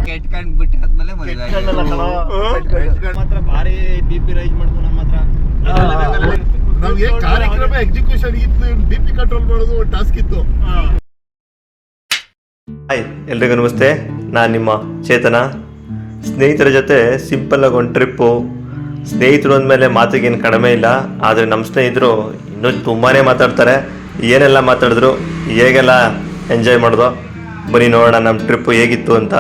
ಕೆಟ್ಕೊಂಡ್ಬಿಟ್ಟಾದ್ಮೇಲೆ ಮಾತ್ರ ಭಾರಿ BP rice ಮಾಡ್ಕೊಂಡು ನಮ್ಮ ಹತ್ರ ನಮ್ಗೆ ಕಾರ್ಯಕ್ರಮ ಎಕ್ಸಿಕ್ಯೂಷನ್ ಇತ್ತು, BP ಕಂಟ್ರೋಲ್ ಮಾಡೋದು ಟಾಸ್ಕ್ ಇತ್ತು. ಹಾಯ್ ಎಲ್ರಿಗೂ ನಮಸ್ತೆ, ನಾನು ನಿಮ್ಮ ಚೇತನ. ಸ್ನೇಹಿತರ ಜೊತೆ ಸಿಂಪಲ್ಲಾಗಿ ಒಂದು ಟ್ರಿಪ್ಪು. ಸ್ನೇಹಿತರು ಅಂದಮೇಲೆ ಮಾತಿಗೇನು ಕಡಿಮೆ ಇಲ್ಲ, ಆದರೆ ನಮ್ಮ ಸ್ನೇಹಿತರು ಇನ್ನೂ ತುಂಬಾ ಮಾತಾಡ್ತಾರೆ. ಏನೆಲ್ಲ ಮಾತಾಡಿದ್ರು, ಹೇಗೆಲ್ಲ ಎಂಜಾಯ್ ಮಾಡಿದ್ರು, ಬನ್ನಿ ನೋಡೋಣ ನಮ್ಮ ಟ್ರಿಪ್ಪು ಹೇಗಿತ್ತು ಅಂತ.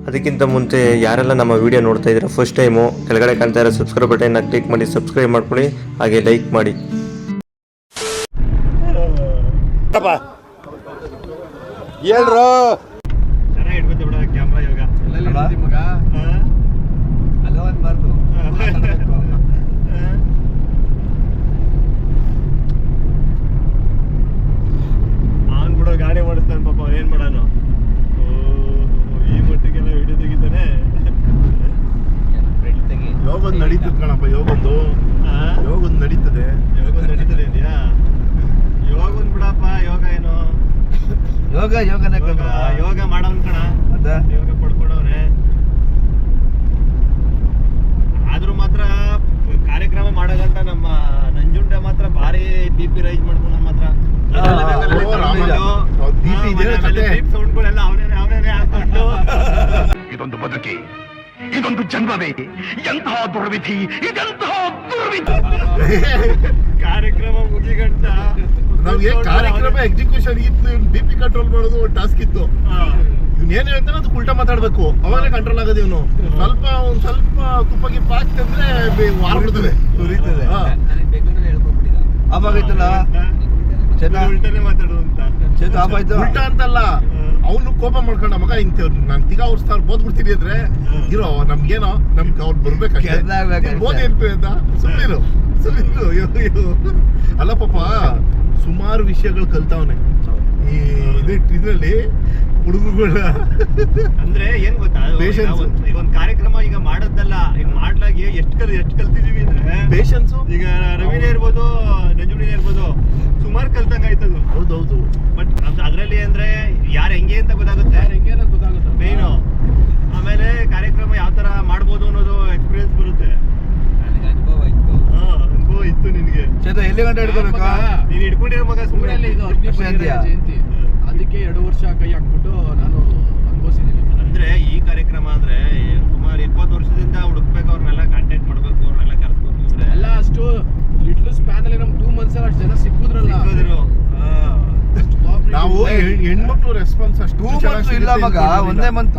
ಅದಕ್ಕಿಂತ ಮುಂಚೆ ಯಾರೆಲ್ಲ ನಮ್ಮ ವಿಡಿಯೋ ನೋಡ್ತಾ ಇದ್ದೀರಾ ಫಸ್ಟ್ ಟೈಮು, ಕೆಳಗಡೆ ಕಾಣ್ತಾ ಇರೋ ಸಬ್ಸ್ಕ್ರೈಬ್ ಬಟನ್ನ ಕ್ಲಿಕ್ ಮಾಡಿ ಸಬ್ಸ್ಕ್ರೈಬ್ ಮಾಡ್ಕೊಳ್ಳಿ, ಹಾಗೆ ಲೈಕ್ ಮಾಡಿ. ಹೇಳ್ರು ಚೆನ್ನಾಗಿ ಇಟ್ಕೊತ ಬಿಡ ಕ್ಯಾಮ್ರಾ ಇವಾಗ ಮಗ ಅಲ್ಲೋ ಅನ್ಬಾರ್ದು. ಅವನ್ ಬಿಡೋ ಗಾಡಿ ಮಾಡಿಸ್ತಾನೆ ಪಾಪ, ಅವ್ನು ಏನ್ ಮಾಡೋಣ. ಈ ಮಟ್ಟಿಗೆಲ್ಲ ವಿಡಿಯೋ ತೆಗಿತಾನೆ. ಯೋಗೊಂದು ನಡೀತದೆ ಕಣಪ್ಪ, ಯೋಗೊಂದು ನಡೀತದೆ. ಯೋಗೊಂದು ನಡೀತದೆ ಇದೆಯಾ? ಯೋಗೊಂದು ಬಿಡಪ್ಪ, ಯೋಗ ಏನು ಯೋಗ ಮಾಡೋನ್ ಕಣ, ಯೋಗ ಪಡ್ಕೊಂಡವ್ರೆ. ಆದ್ರೂ ಮಾತ್ರ ಕಾರ್ಯಕ್ರಮ ಮಾಡೋದಂತ ನಮ್ಮ ನಂಜುಂಡ ಮಾತ್ರ ಭಾರಿ BP ರೈಸ್ ಮಾಡ್ಕೊಂಡು ನಮ್ಮ ಹತ್ರ ಸೌಂಡ್ಗಳೆಲ್ಲ ಅವನೇ ಹಾಕೊಂಡು. ಇದೊಂದು ಬದುಕಿ, ಇದೊಂದು ಜನ್ಮವೇ, ಎಂತಹ ದುರ್ವಿಧಿ, ಇದೆಂತಹ ದುರ್ವಿಧಿ. ಕಾರ್ಯಕ್ರಮ ಮುಗಿಗಂಟ ನಮ್ಗೆ ಕಾರ್ಯಕ್ರಮ ಎಕ್ಸಿಕ್ಯೂಷನ್ ಇತ್ತು, BP ಕಂಟ್ರೋಲ್ ಮಾಡೋದು ಟಾಸ್ಕ್ ಇತ್ತು. ಇವ್ನು ಏನ್ ಹೇಳ್ತಾನೆ ಅದು ಉಲ್ಟಾ ಮಾತಾಡ್ಬೇಕು, ಅವಾಗಲೇ ಕಂಟ್ರೋಲ್ ಆಗೋದು. ಇವನು ಒಂದ್ ಸ್ವಲ್ಪ ತುಪ್ಪ ಗಿಪ್ಪ ಹಾಕ್ತಂದ್ರೆ ವಾರ ಬಿಡ್ತದೆ, ಸುರಿತದೆ. ಉಲ್ಟಾನೆ ಮಾತಾಡೋದು ಅಂತ. ಉಲ್ಟಾ ಅಂತಲ್ಲ, ಅವನು ಕೋಪ ಮಾಡ್ಕೊಂಡ, ಮಗ ಇಂತ ನಾನ್ ತಿಗಾ ಅವ್ರ ಬೋದ್ಬಿಡ್ತೀನಿ ಅಂದ್ರೆ ಇರೋ ನಮ್ಗೇನೋ ನಮ್ಗೆ ಅವ್ರು ಬರ್ಬೇಕು ಬೋದ್ ಏನ್ಪು ಅಂತ ಸುಮ್ಮನಿರು. ಅಲ್ಲ ಪಾಪ ಸುಮಾರು ವಿಷಯಗಳು ಕಲ್ತಾವನೆ ಈ ಇದ್ರಲ್ಲಿ ಹುಡುಗರುಗಳ. ಅಂದ್ರೆ ಏನ್ ಗೊತ್ತಾ, ಈಗ ಒಂದ್ ಕಾರ್ಯಕ್ರಮ ಈಗ ಮಾಡೋದಲ್ಲ, ಈಗ ಮಾಡ್ಲಾಗಿ ಎಷ್ಟು ಕಲ್ತಿದೀವಿ ಅಂದ್ರೆ ಪೇಷನ್ಸ್. ಈಗ ರವಿನೇ ಇರ್ಬೋದು, ನಂಜುಣಿನೇ ಇರ್ಬೋದು, ಸುಮಾರು ಕಲ್ತಂಗ ಆಯ್ತದು. ಹೌದೌದು. ಬಟ್ ಅದ್ರಲ್ಲಿ ಅಂದ್ರೆ ಯಾರು ಹೆಂಗೆ ಅಂತ ಗೊತ್ತಾಗುತ್ತೆ ಮೇನು. ಆಮೇಲೆ ಕಾರ್ಯಕ್ರಮ ಯಾವ ತರ ಮಾಡ್ಬೋದು ಅನ್ನೋದು ಎಕ್ಸ್ಪೀರಿಯನ್ಸ್ ಬರುತ್ತೆ. ನನಗೆ ಅನುಭವ ಇತ್ತು. ಅನುಭವ ಇತ್ತು ನಿನ್ಗೆ. ಎಲ್ಲಿ ಗಂಟೆ ಹಿಡ್ಕೋಬೇಕಾ? ನೀನ್ ಹಿಡ್ಕೊಂಡಿರೋ ಮಗ ಸುಮ್ಮನೆ ಜಯಂತಿ, ಅದಕ್ಕೆ 2 ವರ್ಷ ಕೈ ಹಾಕ್ಬಿಟ್ಟು ನಾನು ಅನುಭವಿಸಿದ್ದೀನಿ. ಅಂದ್ರೆ ಈ ಕಾರ್ಯಕ್ರಮ ಅಂದ್ರೆ ಸುಮಾರು 20 ವರ್ಷದಿಂದ ಹುಡುಕ್ಬೇಕು, ಅವ್ರನ್ನೆಲ್ಲ ಕಾಂಟ್ಯಾಕ್ಟ್ ಮಾಡ್ಬೇಕು, ಅವ್ರನ್ನೆಲ್ಲ ಕರ್ಸ್ಬೇಕು ಅಂದ್ರೆ ಎಲ್ಲ ಅಷ್ಟು ಲಿಟ್ಲ್ ಸ್ಪ್ಯಾನ್ ಅಲ್ಲಿ ನಮ್ 2 months ಅಷ್ಟು ಜನ ಸಿಕ್ಕಿದ್ರಲ್ಲ. ನಾವು ಹೆಣ್ಮಕ್ಳು ರೆಸ್ಪಾನ್ಸ್ ಅಷ್ಟು 2 months ಇಲ್ಲ ಮಗ, ಒಂದೇ ಮಂತ್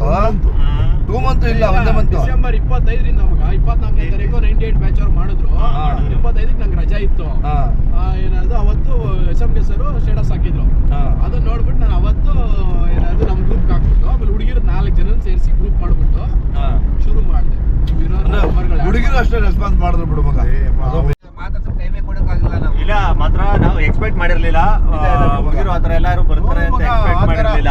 2 months ಇಲ್ಲ, ಒಂದೇ ಮಂತ್. ಡಿಸೆಂಬರ್ 25ರಿಂದ ಮಗ 24ನೇ ತಾರೀಕು 98 ಬ್ಯಾಚ್ ಅವ್ರು ಮಾಡಿದ್ರು. 25ಕ್ಕೆ ನಂಗೆ ರಜಾ ಇತ್ತು. ಏನಾದ್ರು ಅವತ್ತು SMK ಸರ್ ಸ್ಟೇಟಸ್ ಹಾಕಿದ್ರು. ಅದನ್ನ ನೋಡ್ಬಿಟ್ಟು ನಾನು ಅವತ್ತು ಏನಾದ್ರು ನಮ್ ಗ್ರೂಪ್ ಹಾಕ್ಬಿಟ್ಟು ಆಮೇಲೆ ಹುಡುಗಿರು 4 ಜನ ಸೇರಿಸಿ ಗ್ರೂಪ್ ಮಾಡ್ಬಿಟ್ಟು ಶುರು ಮಾಡಿದೆ. ಹುಡುಗಿರು ಅಷ್ಟೇ ರೆಸ್ಪಾನ್ಸ್ ಮಾಡಿದ್ರು ಬಿಡು ಮಗ. ಟೈಮೇ ಕೊಡಕ್ಕಾಗಿಲ್ಲ ನಾವು. ಇಲ್ಲ ಮಾತ್ರ ನಾವು ಎಕ್ಸ್ಪೆಕ್ಟ್ ಮಾಡಿರ್ಲಿಲ್ಲ, ಹುಡುಗಿರು ಆತರ ಎಲ್ಲಾರು ಬರ್ತಾರೆ ಅಂತ ಎಕ್ಸ್ಪೆಕ್ಟ್ ಮಾಡಿರ್ಲಿಲ್ಲ.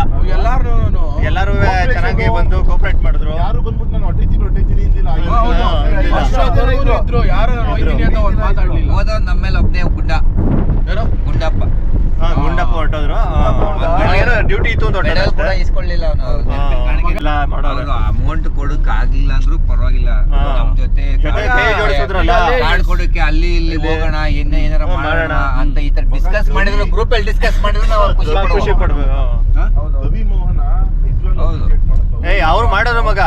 ಎಲ್ಲಾರು ಚೆನ್ನಾಗಿ ಬಂದು ಕೋಪರೇಟ್ ಮಾಡಿದ್ರು. ಯಾರು ಬಂದ್ಬಿಟ್ಟು ನಾನು ಹೊಟ್ಟಿದ್ದೀನಿ ಅಂದಿಲ್ಲ. ಹೋದವ್ ನಮ್ಮ ಮೇಲೆ ಒಬ್ಬನೇ ಗುಂಡಪ್ಪ ಹೊರಟೋದ್ರು. ಡ್ಯೂಟಿ ಇತ್ತು ಕೂಡ ಇಸ್ಕೊಳ್ಳಿಲ್ಲ ಅವನು. ಅಮೌಂಟ್ ಕೊಡಕ್ ಆಗ್ಲಿಲ್ಲ ಅಂದ್ರೂ ಪರವಾಗಿಲ್ಲ, ನಮ್ ಜೊತೆ ಕಾರ್ಡ್ ಕೊಡಕ್ಕೆ ಅಲ್ಲಿ ಇಲ್ಲಿ ಹೋಗೋಣ, ಏನಾರ ಮಾಡೋಣ ಅಂತ ಈ ತರ ಡಿಸ್ಕಸ್ ಮಾಡಿದ್ರು, ಗ್ರೂಪ್ ಅಲ್ಲಿ ಡಿಸ್ಕಸ್ ಮಾಡಿದ್ರು ನಾವು ಖುಷಿ ಪಡ್ಬೇಕು. ರವಿ ಮೋಹನ ಹೌದು. ಅವ್ರು ಮಾಡೋರು ಮಗ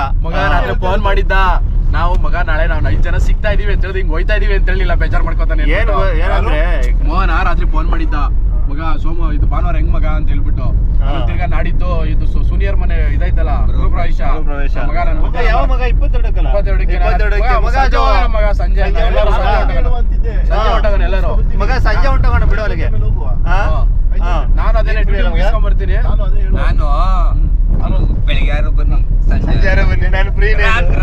ರಾತ್ರಿ ಫೋನ್ ಮಾಡಿದ್ದ, ನಾವು ಮಗ ನಾಳೆ ನಾವು 5 ಜನ ಸಿಗ್ತಾ ಇದೀವಿ ಅಂತ ಹೇಳಿದ್, ಹಿಂಗ್ ಹೋಯ್ತಾ ಇದೀವಿ ಅಂತ ಹೇಳಿಲ್ಲ, ಬೇಜಾರ್ ಮಾಡ್ಕೋತಾನೆ. ಏನಂದ್ರೆ ಮೋಹನ ರಾತ್ರಿ ಫೋನ್ ಮಾಡಿದ್ದ, ಮಗ ಇದು ಭಾನುವಾರ ಹೆಂಗ್ ಮಗ ಅಂತ ಹೇಳ್ಬಿಟ್ಟು. ತಿರ್ಗಾ ನಾಡಿದ್ದು ಇದು ಸೂನಿಯರ್ ಮನೆ ಇದೈತಲ್ಲ ಗೃಹಪ್ರವೇಶ, ಮಗ ನನ್ ಯಾವ ಮಗ 22ಕ್ಕೆ ಮಗ ಸಂಜೆ ಹೊಂಟೋಗೋಣ ಎಲ್ಲರೂ. ಮಗ ಸಂಜೆ ಹೊಂಟೋಗೋಣ ಬಿಡು ಅಲ್ಲಿಗೆ. ನಾನು ಅದೇನೆ ಡ್ಯೂಟಿ ಮುಗಿಸ್ಕೊಂಡ್ ಬರ್ತೀನಿ. ನಾನು ಬೆಳಿಗ್ಗೆ ಯಾರು ಬನ್ನಿ, ಸಂಜೆ ಯಾರು ಬನ್ನಿ, ನಾನು ಫ್ರೀ,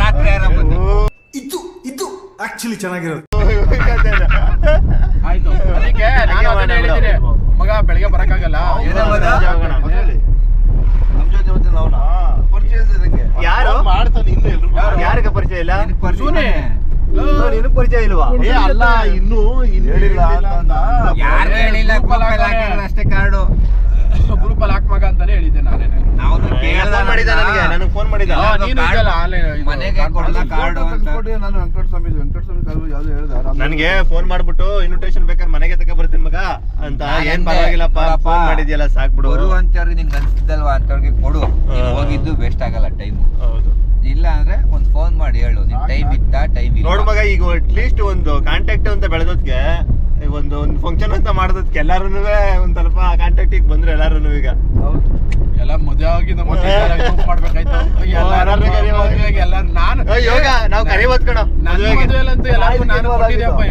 ರಾತ್ರಿ ಯಾರು ಬನ್ನಿ. ಇದು ಆಕ್ಚುಲಿ ಚೆನ್ನಾಗಿರೋದು. ಆಯ್ತು, ಅದಕ್ಕೆ ನಾನು ಅದನ್ನೇ ಹೇಳಿದ್ದೀನಿ, ಮಗ ಬೆಳಿಗ್ಗೆ ಬರಕ್ಕಾಗಲ್ಲ, ಯಾರು ಮಾಡ್ತಾನೆ. ಇನ್ನು ಯಾರಿಗೆ ಪರಿಚಯ ಇಲ್ಲ? ನೀನು ಪರಿಚಯ ಇಲ್ವಾ? ಅಲ್ಲ, ಇನ್ನು ಹೇಳಿಲ್ಲ ಯಾರು ಹೇಳಿಲ್ಲ, ಅಷ್ಟೇ ಕಾರ್ಡು ಗ್ರೂಪ್ ಅಲ್ಲಿ ಹಾಕ್ ಮಗ ಅಂತಾನೆ ಹೇಳಿದ್ದೆ ನಾನೇನೆ. ನಾವು ಕೇಳ್ದ ಮಾಡಿದಾನ ಮಾಡಿದ ನೀನು ಇದೆಯಲ್ಲ, ಆನ್ಲೈನ್ ಇದು ಮನೆಗೆ ಕೊಡ್ಲಾ ಕಾರ್ಡ್ ಅಂತ ಕಳ್ಸ್ಕೊಟ್ಟು ನಾನು ವೆಂಕಟಸ್ವಾಮಿ ಕಾಲು ಯಾವ್ದು ಹೇಳ್ದೆ ನನ್ಗೆ ಫೋನ್ ಮಾಡ್ಬಿಟ್ಟು ಇನ್ವಿಟೇಷನ್ ಬೇಕಾದ್ರೆ ಮನೆಗೆ ತಕ ಬರ್ತೀನಿ ಮಗ ಅಂತ. ಏನ್ ಪರವಾಗಿಲ್ಲಪ್ಪ, ಫೋನ್ ಮಾಡಿದ್ಯಲ್ಲ ಸಾಕ್ಬಿಡು. ಬರು ಅಂತವ್ರಿಗೆ ನಿಂಗೆ ಅನ್ಸಿದ್ದಲ್ವಾ ಅಂತವ್ರಿಗೆ ಕೊಡು. ನೀನ್ ಹೋಗಿದ್ದು ವೇಸ್ಟ್ ಆಗಲ್ಲ ಟೈಮು. ಹೌದು. ಇಲ್ಲ ಅಂದ್ರೆ ಒಂದ್ ಫೋನ್ ಮಾಡಿ ಹೇಳು ನಿನ್ ಟೈಮ್ ಇತ್ತಾ ಟೈಮ್ ಇಲ್ಲ. ನೋಡ್ ಮಗ, ಈಗ ಅಟ್ಲೀಸ್ಟ್ ಒಂದು ಕಾಂಟ್ಯಾಕ್ಟ್ ಅಂತ ಬೆಳೆದೋದ್ಗೆ ಒಂದು ಫಂಕ್ಷನ್ ಅಂತ ಮಾಡೋದಕ್ಕೆ ಎಲ್ಲಾರು ಒಂದ್ ಸ್ವಲ್ಪ ಕಾಂಟ್ಯಾಕ್ಟ್ ಬಂದ್ರು ಎಲ್ಲಾರು ಈಗ. ಎಲ್ಲ ಮದುವೆ ಆಗಿ ನಮ್ಮ ಮಾಡ್ಬೇಕಾಯ್ತು ಎಲ್ಲಾರು ನಾನು ಯೋಗ ನಾವು ಕರಿಬೋದ್ ಕಣ ಮದುವೆಲಂತೂ ಎಲ್ಲರಿಗೂ ನಾನು ಕೊಟ್ಟಿದ್ಯಪ್ಪ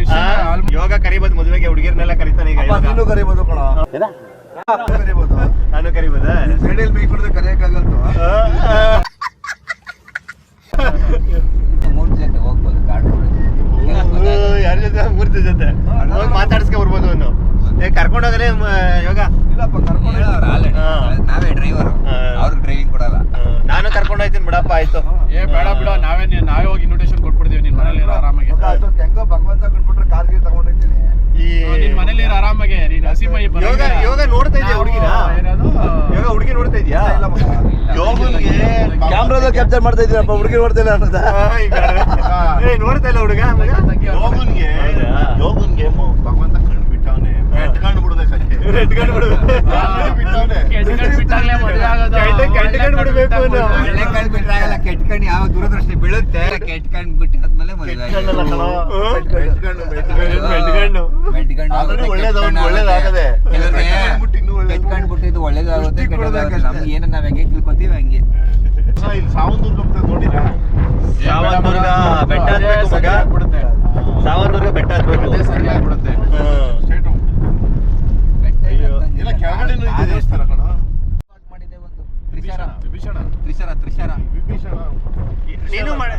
ಯೋಗ ಕರಿಬೋದು ಮದುವೆಗೆ, ಹುಡುಗಿರ್ನೆಲ್ಲ ಕರಿತಾನೆ ಈಗ ಯೋಗ. ನೀನು ಕರಿಬೋದು ಕಣ ಕರಿಬೋದು. ನಾನು ಕರಿಬೋದ ಸೈಡಲ್ಲಿ ಮೈ ಕುಡಿದ್ರೆ ಕರೆಯಕ್ಕಾಗಲ್ತು. 3 ಜೊತೆ ಹೋಗ್ಬೋದು ಕಾರ್ಡ್ ಯಾರ ಜೊತೆ? ಮೂರ್ತಿ ಜೊತೆ ಹೋಗಿ ಮಾತಾಡ್ಸ್ಕೊ ಬರ್ಬೋದು. ಅವನು ಕರ್ಕೊಂಡೋದ್ರೆ ಯೋಗ ಇಲ್ಲಪ್ಪ ಕರ್ಕೊಂಡು ನಾವೇ ಡ್ರೈವರ್, ಅವ್ರಿಗೆ ಡ್ರೈವಿಂಗ್ ಕೊಡಲ್ಲ. ನಾನು ಕರ್ಕೊಂಡು ಹೋಯ್ತೀನಿ ಬಿಡಪ್ಪ. ಆಯ್ತು, ಬೇಡ ಬಿಡ, ನಾವೇ ಹೋಗಿ ಇನ್ವಿಟೇಷನ್ ಕೊಟ್ಬಿಡ್ತೀವಿ. ನಿನ್ ಮನೇಲಿ ಆರಾಮಾಗಿ ಹೆಂಗೋ ಭಗವಂತ ಕೊಟ್ಬಿಟ್ರೆ ಕಾರ್ಗೆ ತಗೊಂಡಿದ್ದೀನಿ. ಈ ನಿನ್ ಮನೇಲಿ ಆರಾಮಾಗೆ ನೀನ್ ಹಸಿಮೈ ಯೋಗ ಯೋಗ ನೋಡ್ತಾ ಇದೆಯಾ ಹುಡುಗಿನ? ಯೋಗ ಹುಡುಗಿ ನೋಡ್ತಾ ಇದೆಯಾ? ಯೋಗನ್ಗೆ ಕ್ಯಾಮ್ರಾದಲ್ಲಿ ಕ್ಯಾಪ್ಚರ್ ಮಾಡ್ತಾ ಇದ್ದೀರಪ್ಪ, ಹುಡುಗಿ ನೋಡ್ತಾ ಇಲ್ಲ ಅನ್ನೋದ ನೋಡ್ತಾ ಇಲ್ಲ ಹುಡುಗ. ಯೋಗನ್ಗೆ ಭಗವಂತ ಕಣ್ಣು ಬಿಟ್ಟವನೆ, ಎಟ್ಕೊಂಡು ಬಿಡ್ಬೇಕಷ್ಟೇ. ಎಟ್ಕೊಂಡು ಬಿಡ್ಬೇಕು. ಒಳ್ಳೆ ಕಣ್ ಬಿಟ್ರೆ ಆಗಲ್ಲ, ಕೆಟ್ಟ ಕಣ್ ಯಾವ ದುರದೃಷ್ಟಿ ಬೀಳುತ್ತೆ. ಕೆಟ್ಟ ಕಣ್ ಬಿಟ್ಟಾದ್ಮೇಲೆ ಮದುವೆ ಒಳ್ಳೇದಾಗದೆ. ಕೆಟ್ಟ ಕಣ್ ಬಿಟ್ಟಿದ್ದು ಒಳ್ಳೇದಾಗುತ್ತೆ, ನಮ್ಗೆ ಏನೋ ನಾವ್ ಹೆಂಗೆ ತಿಳ್ಕೊತೀವಿ ಹಂಗೆ. ಇಲ್ಲಿ ಸಾವಂತೂರ್ ಹೋಗ್ತದೆ ನೋಡಿರಾ? ಸಾವಂತೂರ್ಗ ಬೆಟ್ಟ ಹತ್ಬೇಕು ಮಗ, ಸಾವಂತೂರ್ಗ ಬೆಟ್ಟ ಹತ್ಬೇಕು. ಸರಿ ಆಗ್ಬಿಡುತ್ತೆ. ಇಲ್ಲ ಕೆಳಗಡೆನೂ ಇದೆ ದೇವಸ್ಥಾನ ಕಣ. ತ್ರಿಶರ ವಿಭೀಷಣ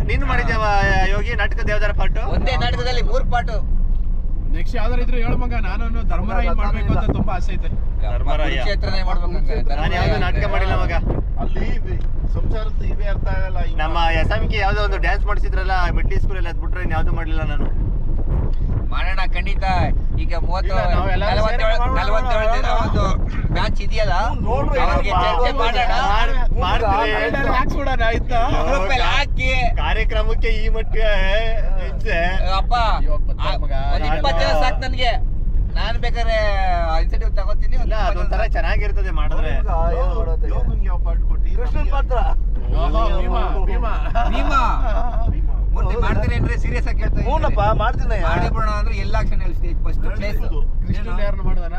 ನೀನು ಮಾಡಿದ್ಯಾವ ಯೋಗಿ ನಾಟಕ ದೇವದಾರ ಪಾಠ? ಒಂದೇ ನಾಟಕದಲ್ಲಿ 3 ಪಾಠು. ನೆಕ್ಸ್ಟ್ ಯಾವ್ದಾರು ಇದ್ರೆ ಹೇಳು ಮಗ, ನಾನು ಧರ್ಮರಾಯನ್ ಮಾಡ್ಬೇಕು ಅಂತ ತುಂಬಾ ಆಸೆ ಐತೆ. ಕುರುಕ್ಷೇತ್ರನೇ ಮಾಡ್ಬೇಕು. ನಾನು ಯಾವ್ದು ನಾಟಕ ಮಾಡಿಲ್ಲ ಮಗ. ಅಲ್ಲಿ ಸಂಸಾರದ ಇವೇ ಅರ್ಥ ಆಗಲ್ಲ. ನಮ್ಮ ಎಸ್ಎಂಕೆ ಯಾವ್ದೋ ಒಂದು ಡ್ಯಾನ್ಸ್ ಮಾಡಿಸಿದ್ರಲ್ಲ ಮಿಡ್ಲ್ ಸ್ಕೂಲ್ ಅಲ್ಲಿ, ಅದ್ ಬಿಟ್ರೆ ಇನ್ ಯಾವ್ದು ಮಾಡ್ಲಿಲ್ಲ ನಾನು. ಮಾಡೋಣ ಖಂಡಿತ. ಈಗ 47 ದಿನ ಒಂದು ಮ್ಯಾಚ್ ಇದೆಯಲ್ಲ, ಅವ್ರಿಗೆ ಚರ್ಚೆ ಮಾಡೋಣ. ಹಾಕ್ಸ್ಬಿಡೋಣ ಆಯ್ತಾ? ಗ್ರೂಪಲ್ಲಿ ಹಾಕಿ ಕಾರ್ಯಕ್ರಮಕ್ಕೆ ಈ ಮಟ್ಟಿಗೆ ಹೆಜ್ಜೆ. ಅಪ್ಪ ಒಂದ್ 20 ಜನ ಸಾಕು ನನ್ಗೆ. ನಾನು ಬೇಕಾದ್ರೆ ಇನ್ಸೆಂಟಿವ್ ತಗೋತೀನಿ. ಇಲ್ಲ, ಅದೊಂಥರ ಚೆನ್ನಾಗಿರ್ತದೆ ಮಾಡಿದ್ರೆ. ಯೋಗನ್ಗೆ ಯಾವ ಪಾಠ ಕೊಟ್ಟಿ? ಕೃಷ್ಣನ್ ಪಾತ್ರ. ಭೀಮಾ ಮೂರ್ತಿ ಮಾಡ್ತೀರೇನ್ರಿ? ಸೀರಿಯಸ್ ಆಗಿ ಕೇಳ್ತಾ ಹ್ಞೂನಪ್ಪ ಮಾಡ್ತೀನಿ. ಮಾಡಿ ಬಿಡೋಣ ಅಂದ್ರೆ ಎಲ್ಲ ಆಕ್ಷನ್ ಹೇಳಿ. ಸ್ಟೇಜ್ ಫಸ್ಟ್ ಪ್ಲೇಸ್ ಕೃಷ್ಣನ್ ಯಾರನ್ನ ಮಾಡ್ದಾನ?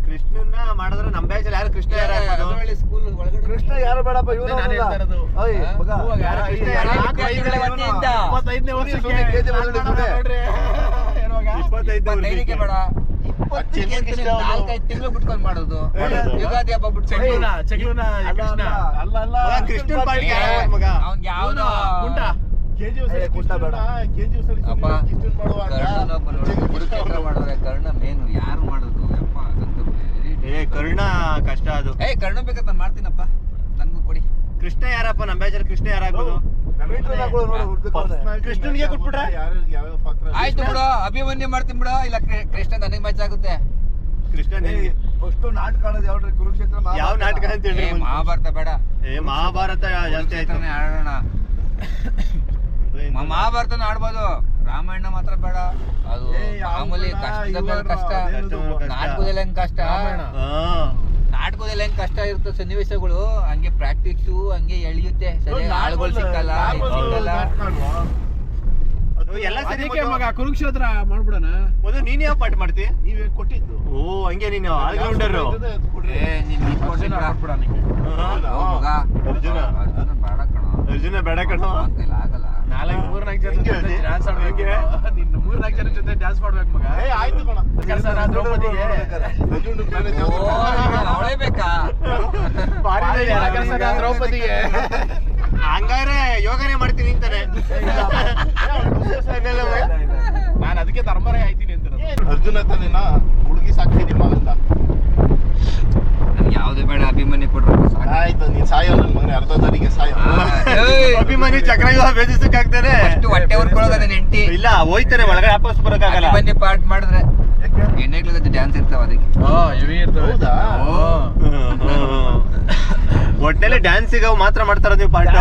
ಕೃಷ್ಣನ್ನ ಮಾಡಿದ್ರೆ ನಮ್ಮ ಬ್ಯಾಚಲ್ಲಿ ಯಾರು ಕೃಷ್ಣ ಯಾರು ಸ್ಕೂಲ್ ಒಳಗಡೆ ಕೃಷ್ಣ ಯಾರು ಬೇಡಪ್ಪ, ಇವನು ನಾನು ಹೇಳ್ತಾ ಇರೋದು. ಓಯ್ ಮಗ, ಯಾರು ಕೃಷ್ಣ ಯಾರು? 25ನೇ ವರ್ಷಕ್ಕೆ KG ಬಂದ್ರೆ ಸುಮ್ನೆ. ನೋಡ್ರಿ. ಏನ್ವಾಗ? 25ಕ್ಕೆ ಬೇಡ, 20ಕ್ಕೆ ಅಂತ 4-5 ತಿಂಗಳು ಬಿಟ್ಕೊಂಡು ಮಾಡೋದು. ಯುಗಾದಿ ಹಬ್ಬ ಬಿಟ್ಟು ಚಕ್ಲುನ ಕೃಷ್ಣ ಅಲ್ಲ ಅಲ್ಲ ಕೃಷ್ಣನ್ ಪಾಠ ಮಗ. ಅವ್ನ್ಗೆ ಯಾವ್ದೋ ಕುಂಟ KG ಸರಿ ಕುಂಟ ಬೇಡ. KG ಸರಿ ಅಪ್ಪ ಕೃಷ್ಣನ್ ಮಾಡುವಾಗ ಕುರುಕ್ಷೇತ್ರ ಮಾಡಿದ್ರೆ ಕರ್ಣ ಮೇನು ಯಾರು ಮಾಡೋದು? ಅಪ್ಪ ಅದಂತೂ ಕರ್ಣ ಕಷ್ಟ ಅದು. ಕರ್ಣ ಬೇಕಾದ್ರೆ ನಾನು ಮಾಡ್ತೀನಪ್ಪ, ನನ್ಗೂ ಕೊಡಿ. ಕೃಷ್ಣ ಯಾರಪ್ಪ ನಮ್ಮ ಬ್ಯಾಚಲ್ಲಿ? ಕೃಷ್ಣ ಯಾರಾಗ್ಬೋದು? ಕೃಷ್ಣನ್ಗೆ ಕೊಟ್ಬಿಟ್ರೆ ಯಾವ ಪಾತ್ರ? ಆಯ್ತು ಬಿಡು, ಅಭಿಮನ್ಯು ಮಾಡ್ತೀನಿ ಬಿಡು. ಇಲ್ಲ ಕೃಷ್ಣ ನನಗೆ ಮ್ಯಾಚ್ ಆಗುತ್ತೆ. ಕೃಷ್ಣ ನಿನ್ಗೆ ಫಸ್ಟ್ ನಾಟಕ ಆಡೋದು ಯಾವ್ದ್ರಿ? ಕುರುಕ್ಷೇತ್ರ ಯಾವ ನಾಟಕ ಅಂತ ಹೇಳಿ? ಮಹಾಭಾರತ ಬೇಡ, ಮಹಾಭಾರತ ಜಾಸ್ತಿ ಆಯ್ತು. ಕುರುಕ್ಷೇತ್ರನೇ ಆಡೋಣ. ಮಹಾಭಾರತನ ಆಡ್ಬೋದು, ರಾಮಾಯಣ ಮಾತ್ರ ಬೇಡ. ಅದು ಮಾಮೂಲಿ ಕಷ್ಟದ ಮೇಲೆ ಕಷ್ಟ. ನಾಟಕದಲ್ಲಿ ಹೆಂಗ್ ಕಷ್ಟ, ನಾಟಕದಲ್ಲಿ ಹೆಂಗ್ ಕಷ್ಟ ಇರುತ್ತೆ ಸನ್ನಿವೇಶಗಳು, ಹಂಗೆ ಪ್ರಾಕ್ಟೀಸು ಹಂಗೆ ಎಳಿಯುತ್ತೆ. ಸರಿ ಆಳುಗಳು ಸಿಕ್ಕಲ್ಲ, ಸಿಕ್ಕಲ್ಲ. ಎಲ್ಲ ಸರಿ ಮಗ ಕುರುಕ್ಷೇತ್ರ ಮಾಡ್ಬಿಡೋಣ. ಮೊದಲು ನೀನ್ ಯಾವ ಪಾಠ ಮಾಡ್ತಿ? ನೀವೇ ಕೊಟ್ಟಿದ್ದು. ಓ ಹಂಗೆ ನೀನು ಆಲ್ರೌಂಡರ್. ಅರ್ಜುನ ಬೇಡ ಕಣೋ. ಆಗಲ್ಲ. 4-3 ಜನ ಡ್ಯಾನ್ಸ್ ಆಡ್ಬೇಕು. ನಿನ್ನ 3-4 ಜನ ಜೊತೆ ಡ್ಯಾನ್ಸ್ ಮಾಡ್ಬೇಕು ಮಗ. ಆಯ್ತು ಕಣ. ದ್ರೌಪದಿಗೆ ಅವಳೇ ಬೇಕಾ? ದ್ರೌಪದಿಗೆ ಹಂಗಾರೆ ಯೋಗನೇ ಮಾಡ್ತೀನಿ ಅಂತಾನೆ. ನಾನು ಅದಕ್ಕೆ ಧರ್ಮರಾಯ ಆಯ್ತೀನಿ ಅಂತ. ಅರ್ಜುನ ತಾನೇನಾ ಹುಡುಗಿ ಸಾಕ್ತೀನಿ ಮಗಂದ. ನನ್ಗೆ ಯಾವ್ದು ಬೇಡ, ಅಭಿಮನ್ಯು ಕೊಡ್ರಿ. ಆಯ್ತು, ನೀನ್ ಸಾಯೋ ನನ್ ಮಗನೇ, ಅರ್ಧ ತಾರೀಕಿಗೆ ಸಾಯೋ. ಅಭಿಮನ್ಯು ಚಕ್ರವ್ಯೂಹ ಭೇದಿಸಕ್ಕಾಗ್ತಾನೆ. ಹೊಟ್ಟೆ ಹೊರ್ಕೊಳ್ಳೋದ ನನ್ನ ಹೆಂಡತಿ. ಇಲ್ಲ ಹೋಯ್ತಾರೆ ಒಳಗಡೆ ವಾಪಸ್ ಬರಕ್ಕಾಗಲ್ಲ. ಅಭಿಮನ್ಯು ಪಾರ್ಟ್ ಮಾಡಿದ್ರೆ ಹೆಣ್ಣೆಗ್ಲದ ಡ್ಯಾನ್ಸ್ ಇರ್ತಾವ ಅದಕ್ಕೆ. ಹೌದಾ? ಒಟ್ಟಲ್ಲಿ ಡ್ಯಾನ್ಸಿಗೆ ಮಾತ್ರ ಮಾಡ್ತಾರ ನೀವು ಪಾಠ.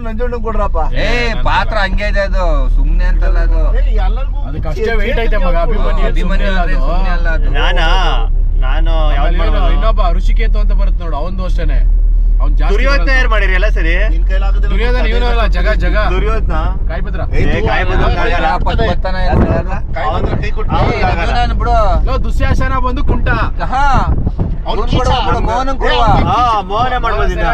ನಂಜುಂಡ ಕೊಡ್ರಪ್ಪ. ಏ ಪಾತ್ರ ಹಂಗೆ ಇದೆ ಅದು, ಸುಮ್ನೆ ಅಂತಲ್ಲ ಅದು. ಅದಕ್ಕೆ ಅಷ್ಟೇ ವೇಟ್ ಐತೆ ಮಗ. ಅಭಿಮನ್ಯು ಅಂದ್ರೆ ಸುಮ್ನೆ ಅಲ್ಲ ಅದು. ನಾನು ಇನ್ನೊಬ್ಬ ಋಷಿಕೇತು ಅಂತ ಬರುತ್ತೆ ನೋಡು, ಅವನು ಅಷ್ಟೇನೆ. ಅವ್ನು ಜಾಸ್ತಿ ದುರ್ಯೋಧನ ತಯಾರು ಮಾಡಿರಿ ಎಲ್ಲ ಸರಿ. ದುರ್ಯೋಧನ ಇವನಲ್ಲ, ಜಗ ದುರ್ಯೋಧನ ಕಾಯ್ಪದ್ರ. ಬರ್ತಾನೆ ಬಿಡು. ದುಶ್ಯಾಸನ ಬಂದು ಕುಂಟ. ಮೋಹನ್ ಕೊಡುವ. ಮೋಹನೆ ಮಾಡ್ಬೋದು ಇನ್ನ.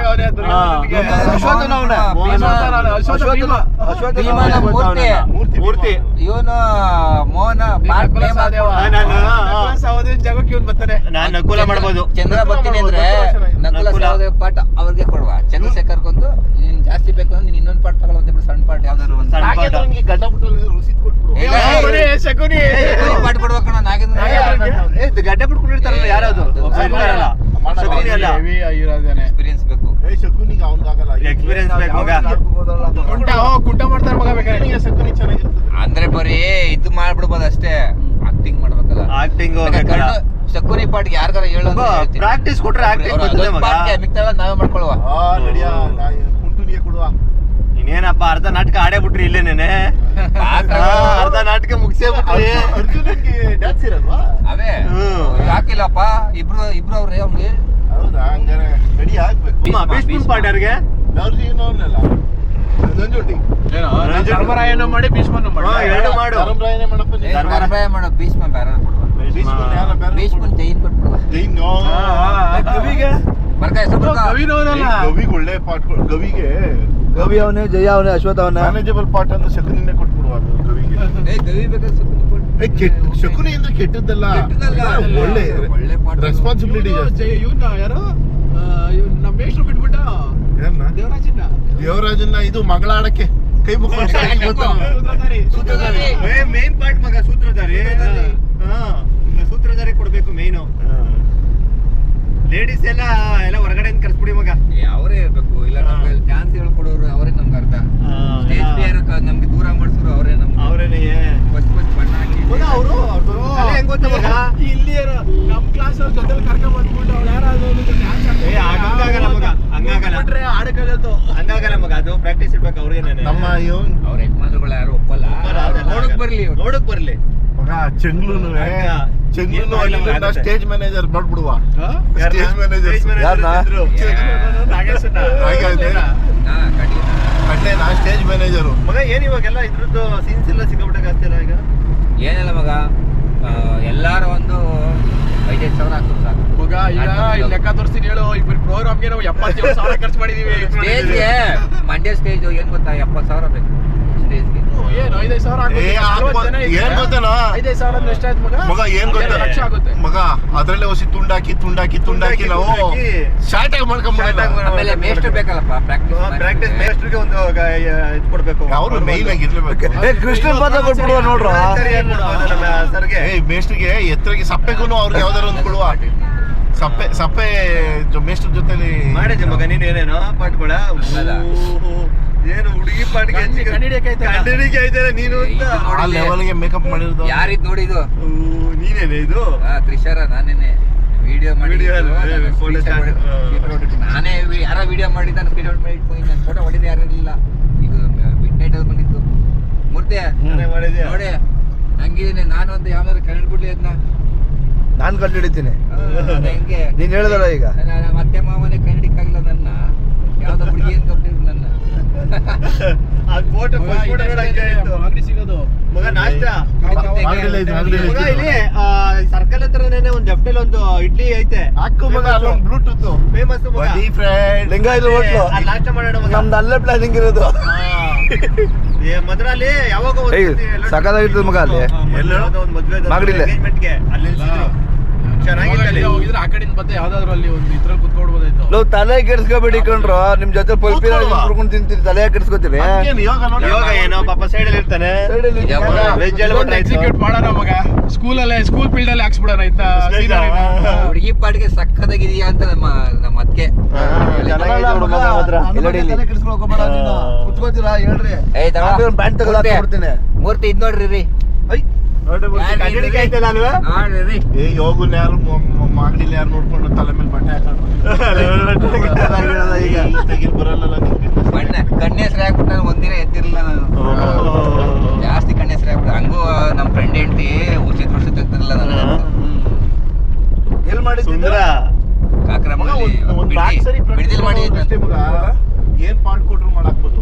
ಮೂರ್ತಿ ಇವನು ಮೋಹನ ಜಾಗಕ್ಕೆ ಇವನ್ ಬರ್ತಾನೆ. ನಾನ್ ನಕುಲ ಮಾಡ್ಬೋದು. ಚಂದ್ರ ಬರ್ತೀನಿ ಅಂದ್ರೆ ನಕುಲ ಸಹದೇವ ಪಾಠ ಅವ್ರಿಗೆ ಕೊಡುವ. ಚಂದ್ರಶೇಖರ್ಗೊಂದು ನೀನ್ ಜಾಸ್ತಿ ಬೇಕು ಅಂದ್ರೆ ನೀನ್ ಇನ್ನೊಂದು ಪಾಠ ತಗೊಳ್ಳುವಂತ ಸಣ್ಣ ಪಾಠ ಯಾವ್ದಾದ್ರು ಒಂದು ಸಣ್ಣ ಪಾಠ. ಶಕುನಿ ಪಾಠ ಕೊಡ್ಬೇಕಣ್ಣ. ನಾಗೇಂದ್ರ ಗಡ್ಡೆ ಬಿಟ್ಕೊಂಡಿರ್ತಾರಲ್ಲ ಯಾರದು ಎಕ್ಸ್ಪೀರಿಯನ್ಸ್ ಬೇಕು. ಎಕ್ಸ್ಪೀರಿಯನ್ಸ್ ಬೇಕು ಮಗ. ಕುಂಟ ಮಾಡ್ತಾರೆ ಮಗ. ಬೇಕಾದ್ರೆ ಅಂದ್ರೆ ಬರೀ ಇದು ಮಾಡ್ಬಿಡ್ಬೋದು ಅಷ್ಟೇ, ಆಕ್ಟಿಂಗ್ ಮಾಡ್ಬೇಕಲ್ಲ. ಆಕ್ಟಿಂಗ್ ಶಕುನಿ ಪಾಟ್ಗೆ ಯಾರ್ಗಾರ ಹೇಳೋದು ಪ್ರಾಕ್ಟೀಸ್ ಕೊಟ್ರೆ ಆಕ್ಟಿಂಗ್ ಬರ್ತದೆ ಮಗ. ಮಿಕ್ತಾಳ ನಾವೇ ಮಾಡ್ಕೊಳುವ. ಇನ್ನೇನಪ್ಪ ಅರ್ಧ ನಾಟಕ ಆಡೇ ಬಿಟ್ರಿ ಇಲ್ಲೇನೇನೆ. ಅರ್ಧ ನಾಟಕ ಮುಗಿಸೇ ಬಿಟ್ರಿ. ಅವೇ ಹಾಕಿಲ್ಲಪ್ಪ. ಇಬ್ರು ಅವ್ರೆ ಅವ್ನಿಗೆ ಭೀಷ್ಮನ್ ಪಾಠ ಯಾರಿಗೆ? ಧರ್ಮರಾಯನು ಮಾಡಿ ಭೀಷ್ಮನು ಮಾಡಿ. ಎರಡು ಮಾಡು. ಧರ್ಮರಾಯ ಮಾಡೋ ಭೀಷ್ಮ ಬೇರೆ ಕೊಡುವ. ಭೀಷ್ಮನ್ ಜೈನ್ ಕೊಟ್ಬಿಡುವ. ಬರ್ಕ ಹೆಸರು ಬರ್ಕ. ಗವಿಗೆ ಒಳ್ಳೆ ಪಾಠ. ಗವಿ ಅವನೇ, ಜಯ ಅವನೇ, ಅಶ್ವಥ್ ಅವನೇ. ಮ್ಯಾನೇಜಬಲ್ ಪಾಠ ಅಂದ್ರೆ ಶಕುನಿನೇ ಕೊಟ್ಬಿಡುವ ಗವಿಗೆ. ಗವಿ ಬೇಕಾದ್ರೆ ಶಕುನಿ ಕೊಡು. ಶಕುನಿ ಅಂದ್ರೆ ಕೆಟ್ಟದ್ದಲ್ಲ, ಒಳ್ಳೆ ಒಳ್ಳೆ ಪಾಠ. ರೆಸ್ಪಾನ್ಸಿಬಿಲಿಟಿ ಜಾಸ್ತಿ. ಇವನ್ನ ಯಾರು ನಮ್ಮ ಮೇಷ್ಟ್ರು ಬಿಟ್ಬಿಟ್ಟ ದೇವರಾಜನ್ನ ಇದು ಮಗಳಾಡಕ್ಕೆ ಕೈ ಮುಖ ಮೇನ್ ಪಾರ್ಟ್ ಮಗ ಸೂತ್ರಧಾರಿ. ಸೂತ್ರಧಾರಿ ಕೊಡ್ಬೇಕು ಮೇನು. ಲೇಡೀಸ್ ಎಲ್ಲ ಹೊರಗಡೆ ಕರ್ಸ್ಬಿಡಿ ಮಗ. ಅವರೇ ಇರ್ಬೇಕು. ಇಲ್ಲ ನಮ್ಗೆ ಡ್ಯಾನ್ಸ್ ಹೇಳ್ಕೊಡೋರು ಅವರೇ ನಮ್ಗೆ ಅರ್ಥ. ಸ್ಟೇಜ್ ಫಿಯರ್ ನಮ್ಗೆ ದೂರ ಮಾಡಿಸೋರು ಅವರೇ. ನಮ್ಗೆ ಅವ್ರೇನೆ ಫಸ್ಟ್ ಬಣ್ಣ ಹಾಕಿ ಅವರು ಹೆಂಗ್ ಗೊತ್ತ ಮಗ? ಇಲ್ಲಿ ನಮ್ ಕ್ಲಾಸ್ ಅವ್ರ ಜೊತೆ ಕರ್ಕೊಂಡ್ ಬಂದ್ಬಿಟ್ಟು ಅವ್ರು ಯಾರಾದ್ರು ಹಂಗಾಗಲ್ಲ ಮಗ. ಹಂಗಾಗಲ್ಲ ಮಗ. ಅದು ಪ್ರಾಕ್ಟೀಸ್ ಇರ್ಬೇಕು ಅವ್ರಿಗೆ. ನಮ್ಮ ಅವ್ರ ಯಜಮಾನ್ರುಗಳು ಯಾರು ಒಪ್ಪಲ್ಲ. ನೋಡಕ್ ಬರ್ಲಿ ಮಗ. ಚೆಂಗ್ಲೂನು ಸ್ಟೇಜ್ ಮ್ಯಾನೇಜರ್ ಮಾಡ್ಬಿಡುವ. ಸ್ಟೇಜ್ ಮ್ಯಾನೇಜರ್ ನಾ ಸ್ಟೇಜ್ ಮ್ಯಾನೇಜರು ಮಗ. ಏನ್ ಇವಾಗೆಲ್ಲ ಇದ್ರದ್ದು ಸೀನ್ಸ್ ಎಲ್ಲ ಸಿಕ್ಕಾಬಿಟ್ಟಾಗ ಆಗ್ತಿಲ್ಲ ಈಗ. ಏನಿಲ್ಲ ಮಗ, ಎಲ್ಲಾರು ಒಂದು 5,000 ಸಾವಿರ ಹಾಕ್ತಾರೆ ಸಾಕು ಮಗ. ಈಗ ಇಲ್ಲಿ ಲೆಕ್ಕ ತೋರಿಸ್ತೀನಿ ಹೇಳು. ಇಬ್ಬರು ಪ್ರೋಗ್ರಾಮ್ಗೆ ನಾವು 77,000 ಖರ್ಚು ಮಾಡಿದೀವಿ. ಸ್ಟೇಜ್ಗೆ. ಮಂಡ್ಯ ಸ್ಟೇಜ್ ಏನ್ ಗೊತ್ತಾ, 70,000 ಬೇಕು ಸ್ಟೇಜ್ಗೆ. ಏನು 5,000 ಏನ್ ಗೊತ್ತೇನಾ 5,000 ಅಂದ್ರೆ ಎಷ್ಟಾಯ್ತು ಮಗ? ಮಗ ಏನ್ ಗೊತ್ತಾ ಲಕ್ಷ ಆಗುತ್ತೆ ಮಗ. ಅದ್ರಲ್ಲೇ ಹೊಸಿ ತುಂಡಾಕಿ ನಾವು ಶಾರ್ಟ್ ಆಗಿ ಮಾಡ್ಕೊಂಡ್ಬಿಡಲ್ಲ. ಆಮೇಲೆ ಮೇಷ್ಟ್ರು ಬೇಕಲ್ಲಪ್ಪ ಪ್ರಾಕ್ಟೀಸ್ ಮೇಸ್ಟ್ರಿಗೆ ಒಂದು ಇದು ಕೊಡ್ಬೇಕು. ಅವರು ಮೈನ್ ಆಗಿ ಇರ್ಲೇಬೇಕು. ಕೃಷ್ಣ ಪದ ಕೊಟ್ಬಿಡುವ ನೋಡ್ರ ಸರ್ಗೆ. ಮೇಸ್ಟ್ರಿಗೆ ಎತ್ತರಿಗೆ ಸಪ್ಪೆಗೂ ಅವ್ರಿಗೆ ಯಾವ್ದಾರು ಒಂದು ಕೊಡುವ. ಸಪ್ಪೆ ಮೇಸ್ಟ್ರ ಜೊತೆಲಿ ಮಾಡಿದ್ದೆ ಮಗ. ನೀನ್ ಏನೇನೋ ಪಾಟ್ಗಳ ಏನು ಹುಡುಗಿ ಪಾಟ್ಗೆ ಕಂಡಿಡಿಕೆ ಐತೆ ನೀನು ಅಂತ ಆ ಲೆವೆಲ್ಗೆ ಮೇಕಪ್ ಮಾಡಿರೋದು. ಯಾರಿದ್ ನೋಡಿದು? ನೀನೇನೆ ಇದು? ತ್ರಿಷಾರ ನಾನೇನೆ ವಿಡಿಯೋ ಮಾಡಿ. Video ನಾನೇ ಯಾರ ವಿಡಿಯೋ ಮಾಡಿದ್ದ ಸ್ಕ್ರೀನ್ ಮಾಡಿ ಇಟ್ಕೊಂಡು ನನ್ನ ಫೋಟೋ ಹೊಡಿದೆ ಯಾರು ಇರಲಿಲ್ಲ. ಇದು ಮಿಡ್ ನೈಟ್ ಅಲ್ಲಿ ಬಂದಿತ್ತು. ಮೂರ್ತಿ ಮಾಡಿದ್ಯಾ? ನೋಡಿ ಹಂಗಿದ್ದೀನಿ ನಾನು ಅಂತ ಯಾವ್ದಾದ್ರು ಕನ್ನಡ ಬಿಡ್ಲಿ ಅದನ್ನ ನಾನ್ ಕಂಡು ಹಿಡಿತೀನಿ. ಹೆಂಗೆ ನೀನ್ ಹೇಳ್ದಲ್ಲ ಈಗ. ಮತ್ತೆ ಮಾವನೇ ಕನ್ನಡಿಕ್ಕಾಗಿಲ್ಲ ನನ್ನ ಯಾವ್ದೋ ಹುಡುಗಿ ಏನ್ ಕಂಪ್ಲೀಟ್ ನನ್ನ ಫೋಟೋ ಸಿಗೋದು ಮಗ. ನಾಷ್ಟ ಮಗ. ಇಲ್ಲಿ ಸರ್ಕಲ್ ಹತ್ರನೇ ಒಂದು ಲೆಫ್ಟಲ್ಲಿ ಒಂದು ಇಡ್ಲಿ ಐತೆ. ಹಾಕು ಮಗ. ಅಲ್ಲೊಂದು ಬ್ಲೂಟೂತ್ ಫೇಮಸ್ ಮಗ. ಲಿಂಗಾಯತ ಹೋಟ್ಲು ನಾಷ್ಟ ಮಾಡೋಣ ಮಗ. ನಮ್ದು ಅಲ್ಲೇ ಪ್ಲಾನಿಂಗ್ ಇರೋದು. ಮದ್ರಲ್ಲಿ ಯಾವಾಗ ಸಖತ್ತಾಗಿರ್ತದೆ ಮಗ. ಅಲ್ಲಿ ಒಂದು ಮದ್ವೆ ಮಾಗಡಿಲೆ ಎಂಗೇಜ್ಮೆಂಟ್ಗೆ ಅಲ್ಲಿ ಚೆನ್ನಾಗಿತ್ತು. ಹೋಗಿದ್ರೆ ಆ ಕಡೆಯಿಂದ ಮತ್ತೆ ಯಾವ್ದಾದ್ರು ಅಲ್ಲಿ ಒಂದು ಇದ್ರಲ್ಲಿ ಕುತ್ಕೊಡ್ಬೋದಾಯ್ತು. ನಾವು ತಲೆ ಕೆಡ್ಸ್ಕೊಬೇಡಿ ಕಣ್ರು. ನಿಮ್ ಜೊತೆ ಪಲ್ಪಿ ಕುಡ್ಕೊಂಡು ತಿಂತೀರಿ, ತಲೆ ಕೆಡ್ಸ್ಕೊತೀರಿ. ಇವಾಗ ಏನೋ ಪಾಪ ಸೈಡ್ ಅಲ್ಲಿ ಇರ್ತಾನೆ. ಎಕ್ಸಿಕ್ಯೂಟ್ ಮಾಡೋಣ ಮಗ. ಸ್ಕೂಲ್ ಫೀಲ್ಡ್ ಅಲ್ಲಿ ಹಾಕ್ಸ್ಬಿಡೋಣ. ಹುಡುಗಿ ಪಾಟಿಗೆ ಸಕ್ಕದಾಗಿದೆಯಾ ಅಂತ ನಮ್ಮ ಅದಕ್ಕೆ ಕುತ್ಕೋತೀರಾ ಹೇಳ್ರಿ. ಪ್ಯಾಂಟ್ ತಗೊಳ್ತೀನಿ. ಮೂರ್ತಿ ಇದ್ ನೋಡ್ರಿ ನೋಡ್ರಿ. ಯೋಗುನ್ ಯಾರು ಮಾಗಡಿಲಿ ಯಾರು ನೋಡ್ಕೊಂಡು ತಲೆ ಮೇಲೆ ಬಟ್ಟೆ ಹಾಕೊಂಡು ಎಲ್ಲಿ ಮಾಡಿದ್ದು ಸುಂದರ ಮಗ, ಒಂದ್ ನಾಲ್ಕು ಸರಿ ಬಿಡ್ದಿಲ್ ಮಾಡಿ ಅಷ್ಟೇ ಮಗ. ಏನ್ ಪಾಟ್ ಕೊಟ್ರು ಮಾಡಾಕ್ಬೋದು